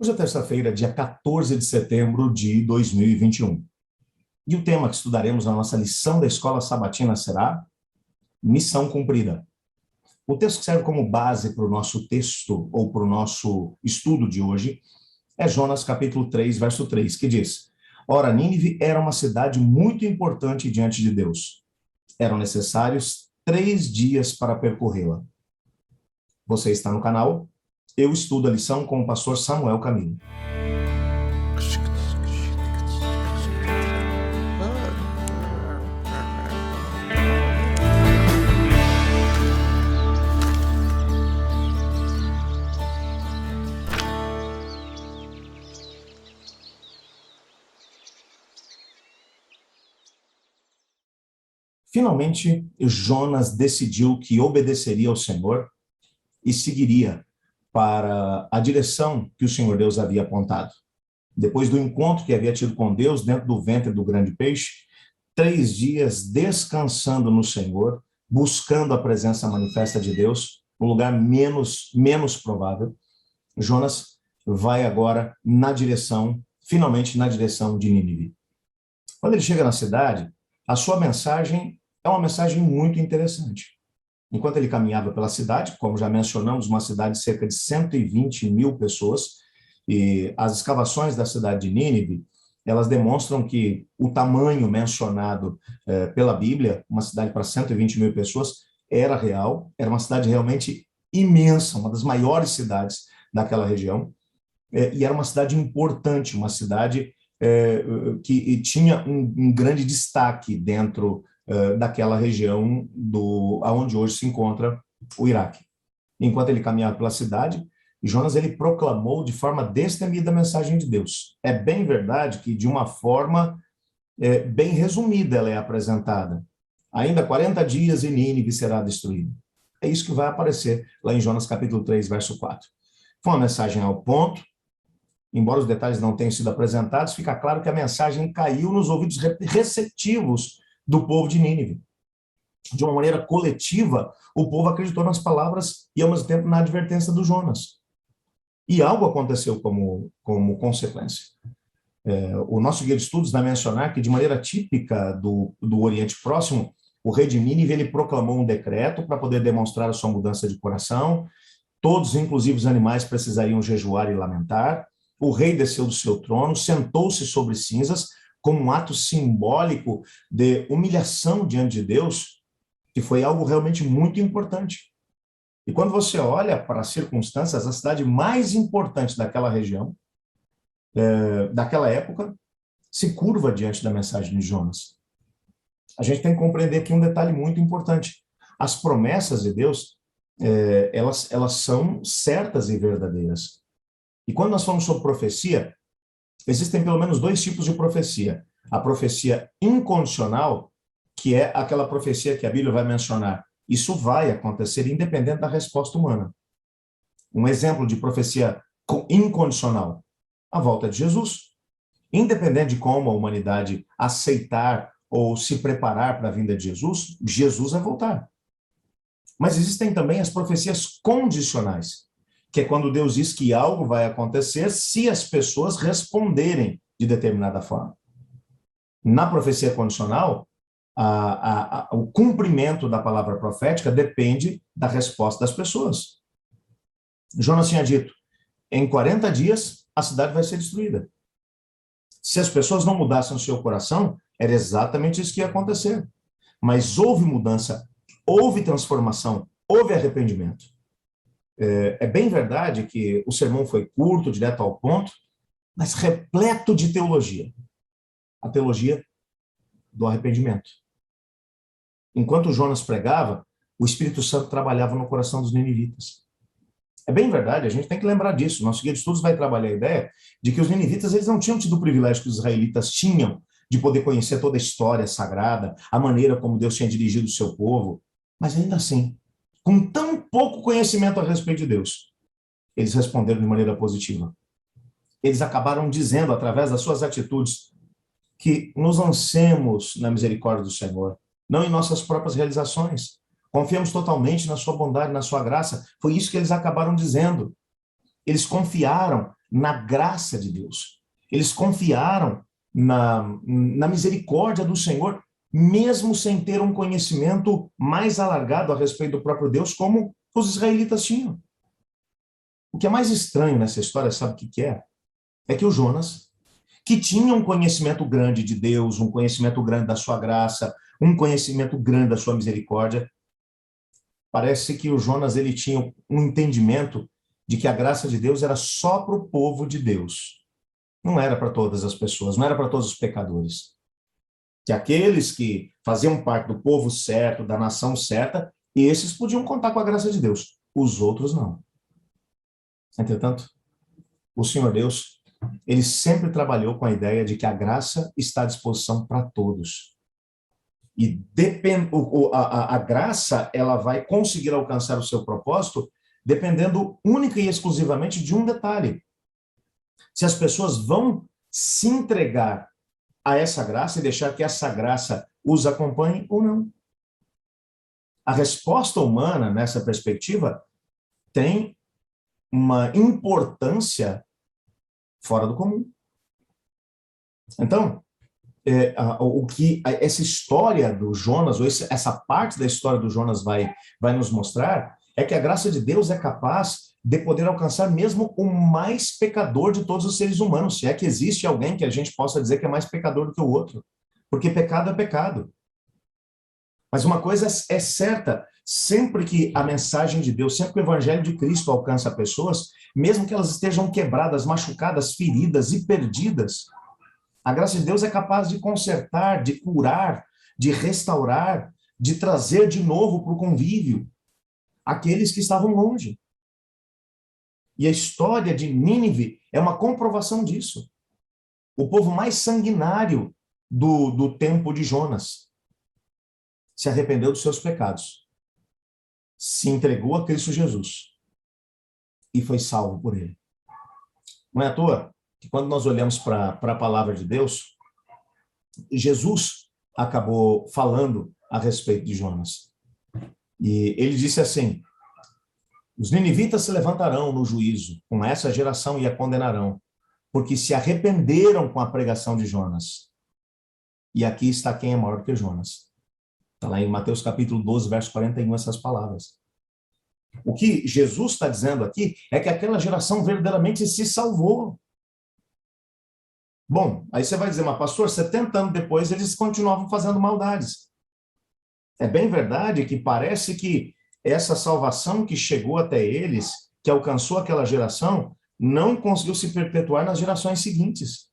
Hoje é terça-feira, dia 14 de setembro de 2021. E o tema que estudaremos na nossa lição da Escola Sabatina será Missão Cumprida. O texto que serve como base para o nosso texto, ou para o nosso estudo de hoje, é Jonas capítulo 3, verso 3, que diz: Ora, Nínive era uma cidade muito importante diante de Deus. Eram necessários 3 dias para percorrê-la. Você está no canal? Eu estudo a lição com o pastor Samuel Camilo. Finalmente, Jonas decidiu que obedeceria ao Senhor e seguiria para a direção que o Senhor Deus havia apontado. Depois do encontro que havia tido com Deus dentro do ventre do grande peixe, 3 dias descansando no Senhor, buscando a presença manifesta de Deus, um lugar menos provável, Jonas vai agora finalmente na direção de Nínive. Quando ele chega na cidade, a sua mensagem é uma mensagem muito interessante. Enquanto ele caminhava pela cidade, como já mencionamos, uma cidade de cerca de 120 mil pessoas, e as escavações da cidade de Nínive, elas demonstram que o tamanho mencionado pela Bíblia, uma cidade para 120 mil pessoas, era real, era uma cidade realmente imensa, uma das maiores cidades daquela região, e era uma cidade importante, uma cidade que tinha um grande destaque dentro daquela região onde hoje se encontra o Iraque. Enquanto ele caminhava pela cidade, Jonas ele proclamou de forma destemida a mensagem de Deus. É bem verdade que de uma forma bem resumida ela é apresentada. Ainda 40 dias e Nínive será destruída. É isso que vai aparecer lá em Jonas capítulo 3, verso 4. Foi uma mensagem ao ponto. Embora os detalhes não tenham sido apresentados, fica claro que a mensagem caiu nos ouvidos receptivos do povo de Nínive. De uma maneira coletiva, o povo acreditou nas palavras e, ao mesmo tempo, na advertência do Jonas. E algo aconteceu como consequência. O nosso guia de estudos vai mencionar que, de maneira típica do Oriente Próximo, o rei de Nínive ele proclamou um decreto para poder demonstrar a sua mudança de coração. Todos, inclusive os animais, precisariam jejuar e lamentar. O rei desceu do seu trono, sentou-se sobre cinzas, como um ato simbólico de humilhação diante de Deus, que foi algo realmente muito importante. E quando você olha para as circunstâncias, a cidade mais importante daquela região, daquela época, se curva diante da mensagem de Jonas. A gente tem que compreender aqui um detalhe muito importante. As promessas de Deus, elas são certas e verdadeiras. E quando nós falamos sobre profecia, existem pelo menos 2 tipos de profecia. A profecia incondicional, que é aquela profecia que a Bíblia vai mencionar. Isso vai acontecer independente da resposta humana. Um exemplo de profecia incondicional, a volta de Jesus. Independente de como a humanidade aceitar ou se preparar para a vinda de Jesus, Jesus vai voltar. Mas existem também as profecias condicionais, que é quando Deus diz que algo vai acontecer se as pessoas responderem de determinada forma. Na profecia condicional, o cumprimento da palavra profética depende da resposta das pessoas. Jonas tinha dito, em 40 dias a cidade vai ser destruída. Se as pessoas não mudassem o seu coração, era exatamente isso que ia acontecer. Mas houve mudança, houve transformação, houve arrependimento. É bem verdade que o sermão foi curto, direto ao ponto, mas repleto de teologia. A teologia do arrependimento. Enquanto Jonas pregava, o Espírito Santo trabalhava no coração dos ninivitas. É bem verdade, a gente tem que lembrar disso. Nosso guia de estudos vai trabalhar a ideia de que os ninivitas eles não tinham tido o privilégio que os israelitas tinham de poder conhecer toda a história sagrada, a maneira como Deus tinha dirigido o seu povo, mas ainda assim, com tão pouco conhecimento a respeito de Deus, eles responderam de maneira positiva. Eles acabaram dizendo, através das suas atitudes, que nos lancemos na misericórdia do Senhor, não em nossas próprias realizações. Confiamos totalmente na sua bondade, na sua graça. Foi isso que eles acabaram dizendo. Eles confiaram na graça de Deus. Eles confiaram na misericórdia do Senhor, mesmo sem ter um conhecimento mais alargado a respeito do próprio Deus, como os israelitas tinham. O que é mais estranho nessa história, sabe o que é? É que o Jonas, que tinha um conhecimento grande de Deus, um conhecimento grande da sua graça, um conhecimento grande da sua misericórdia, parece que o Jonas ele tinha um entendimento de que a graça de Deus era só para o povo de Deus. Não era para todas as pessoas, não era para todos os pecadores. Que aqueles que faziam parte do povo certo, da nação certa, esses podiam contar com a graça de Deus. Os outros não. Entretanto, o Senhor Deus, ele sempre trabalhou com a ideia de que a graça está à disposição para todos. E a graça, ela vai conseguir alcançar o seu propósito dependendo única e exclusivamente de um detalhe. Se as pessoas vão se entregar a essa graça e deixar que essa graça os acompanhe ou não. A resposta humana, nessa perspectiva, tem uma importância fora do comum. Então, essa história do Jonas, ou essa parte da história do Jonas vai nos mostrar, é que a graça de Deus é capaz de poder alcançar mesmo o mais pecador de todos os seres humanos, se é que existe alguém que a gente possa dizer que é mais pecador do que o outro, porque pecado é pecado. Mas uma coisa é certa, sempre que a mensagem de Deus, sempre que o evangelho de Cristo alcança pessoas, mesmo que elas estejam quebradas, machucadas, feridas e perdidas, a graça de Deus é capaz de consertar, de curar, de restaurar, de trazer de novo para o convívio aqueles que estavam longe. E a história de Nínive é uma comprovação disso. O povo mais sanguinário do tempo de Jonas se arrependeu dos seus pecados, se entregou a Cristo Jesus e foi salvo por ele. Não é à toa que quando nós olhamos para a palavra de Deus, Jesus acabou falando a respeito de Jonas. E ele disse assim: os ninivitas se levantarão no juízo com essa geração e a condenarão, porque se arrependeram com a pregação de Jonas. E aqui está quem é maior que Jonas. Está lá em Mateus capítulo 12, verso 41, essas palavras. O que Jesus está dizendo aqui é que aquela geração verdadeiramente se salvou. Bom, aí você vai dizer, mas pastor, 70 anos depois eles continuavam fazendo maldades. É bem verdade que parece que essa salvação que chegou até eles, que alcançou aquela geração, não conseguiu se perpetuar nas gerações seguintes.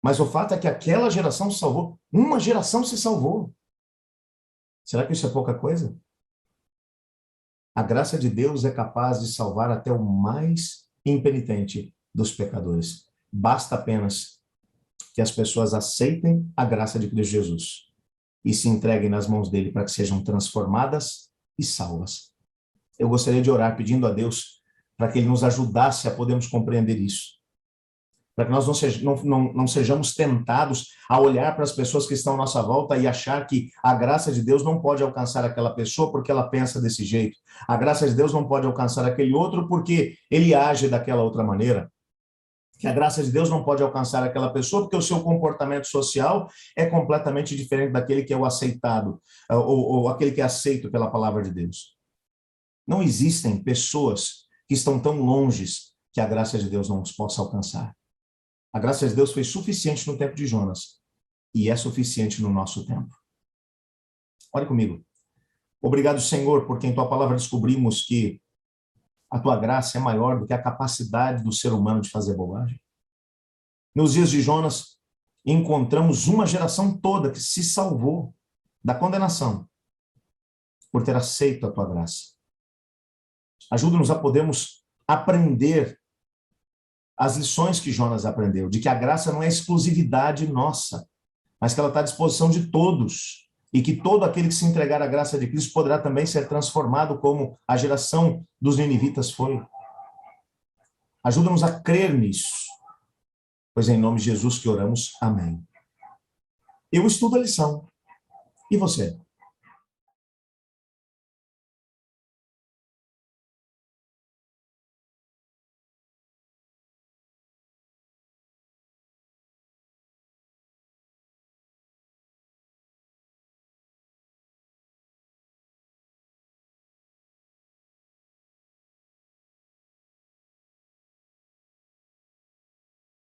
Mas o fato é que aquela geração se salvou, uma geração se salvou. Será que isso é pouca coisa? A graça de Deus é capaz de salvar até o mais impenitente dos pecadores. Basta apenas que as pessoas aceitem a graça de Cristo Jesus e se entreguem nas mãos dele para que sejam transformadas e salvas. Eu gostaria de orar pedindo a Deus para que ele nos ajudasse a podermos compreender isso. Para que nós não sejamos tentados a olhar para as pessoas que estão à nossa volta e achar que a graça de Deus não pode alcançar aquela pessoa porque ela pensa desse jeito. A graça de Deus não pode alcançar aquele outro porque ele age daquela outra maneira. Que a graça de Deus não pode alcançar aquela pessoa porque o seu comportamento social é completamente diferente daquele que é o aceitado, ou aquele que é aceito pela palavra de Deus. Não existem pessoas que estão tão longes que a graça de Deus não os possa alcançar. A graça de Deus foi suficiente no tempo de Jonas e é suficiente no nosso tempo. Olhe comigo. Obrigado, Senhor, porque em tua palavra descobrimos que a tua graça é maior do que a capacidade do ser humano de fazer bobagem. Nos dias de Jonas, encontramos uma geração toda que se salvou da condenação por ter aceito a tua graça. Ajuda-nos a podermos aprender as lições que Jonas aprendeu, de que a graça não é exclusividade nossa, mas que ela está à disposição de todos, e que todo aquele que se entregar à graça de Cristo poderá também ser transformado como a geração dos ninivitas foi. Ajuda-nos a crer nisso, pois é em nome de Jesus que oramos. Amém. Eu estudo a lição. E você?